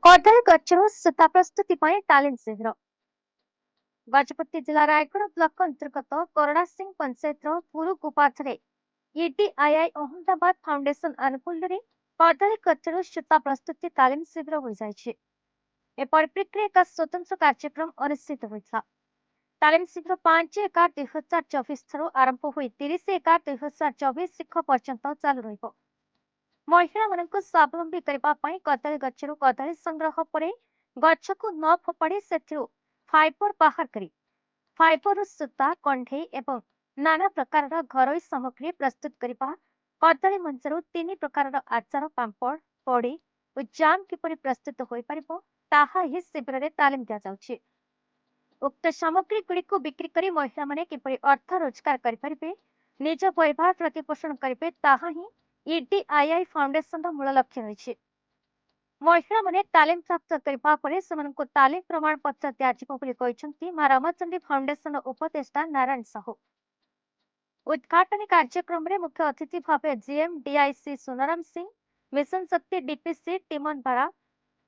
କଦଳୀ ଗଛରୁ ସୂତା ପ୍ରସ୍ତୁତି ପାଇଁ ତାଲିମ ଶିବିର। ଗଜପତି ଜିଲ୍ଲା ରାୟଗଡ଼ ବ୍ଲକ ଅନ୍ତର୍ଗତ କରଡ଼ାସିଂ ପଞ୍ଚାୟତର ପୁରୁଗୁପାଠାରେ ଇଡିଆଇଆଇ ଅହମ୍ମଦାବାଦ ଫାଉଣ୍ଡେସନ ଆନୁକୂଲ୍ୟରେ କଦଳୀ ଗଛରୁ ସୂତା ପ୍ରସ୍ତୁତି ତାଲିମ ଶିବିର ହୋଇଯାଇଛି। ଏ ପରିପ୍ରେକ୍ଷୀରେ ଏକ ସ୍ୱତନ୍ତ୍ର କାର୍ଯ୍ୟକ୍ରମ ଅନୁଷ୍ଠିତ ହୋଇଥିଲା। ତାଲିମ ଶିବିର 5/1/2024 ଠାରୁ ଆରମ୍ଭ ହୋଇ 30/1/2024 ପର୍ଯ୍ୟନ୍ତ ଚାଲୁ ରହିବ। ମହିଳାମାନଙ୍କୁ ସ୍ୱାବଲମ୍ବୀ କରିବା ପାଇଁ କଦଳୀ ଗଛରୁ କଦଳୀ ସଂଗ୍ରହ ପରେ ଗଛକୁ ନ ଫୋପାଡ଼ି ସେଥିରୁ ଫାଇବର ବାହାର କରି ଫାଇବରରୁ ସୂତା, କଣ୍ଢେଇ ଏବଂ ନାନା ପ୍ରକାରର ଘରୋଇ ସାମଗ୍ରୀ ପ୍ରସ୍ତୁତ କରିବା, କଦଳୀ ମଞ୍ଜରୁ 3 ପ୍ରକାରର ଆଚାର, ପାମ୍ପଡ଼, ବଡ଼ି ଓ ଜାମ୍ କିପରି ପ୍ରସ୍ତୁତ ହୋଇପାରିବ ତାହା ଏହି ଶିବିରରେ ତାଲିମ ଦିଆଯାଉଛି। ଉକ୍ତ ସାମଗ୍ରୀଗୁଡ଼ିକୁ ବିକ୍ରି କରି ମହିଳାମାନେ କିପରି ଅର୍ଥ ରୋଜଗାର କରିପାରିବେ, ନିଜ ପରିବାର ପ୍ରତିପୋଷଣ କରିବେ ତାହା ହିଁ ଇଡିଆଇଆଇ ଫାଉଣ୍ଡେସନର ମୂଳ ଲକ୍ଷ୍ୟ ରହିଛି। ମହିଳାମାନେ ତାଲିମ ପ୍ରାପ୍ତ କରିବା ପରେ ସେମାନଙ୍କୁ ତାଲିମ ପ୍ରମାଣପତ୍ର ଦିଆଯିବ ବୋଲି କହିଛନ୍ତି ମା ରାମଚଣ୍ଡୀ ଫାଉଣ୍ଡେସନର ଉପଦେଷ୍ଟା ନାରାୟଣ ସାହୁ। ଉଦ୍ଘାଟନୀ କାର୍ଯ୍ୟକ୍ରମରେ ମୁଖ୍ୟ ଅତିଥି ଭାବେ GM DIC Sunaram Singh, mission Shakti DPC Timan Bara,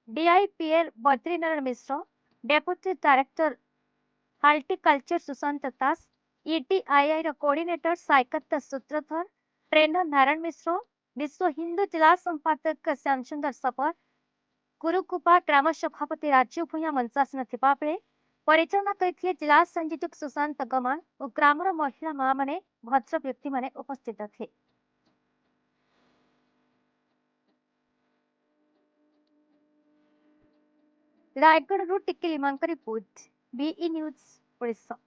DIPL Badrinarayan Mishra, deputy director horticulture Sushant Das, ଇଡିଆଇଆଇର କୋଅର୍ଡିନେଟର ସାଇକତ ସୂତ୍ରଧର, ट्रेनर नारायण मिश्र, विश्व हिंदू जिला संपादक श्यामसुंदर सपर, गुरुकुपा ग्राम सभापति राजीव भूया मंचासन थिबा बेले परिचालना करथिले जिला संयोजक सुशांत गमाल और ग्रामर महिला मां माने भद्र व्यक्ति माने उपस्थित थे। रायगढ़ टिक्की लिमांकर रिपोर्ट बीई न्यूज ओडिशा।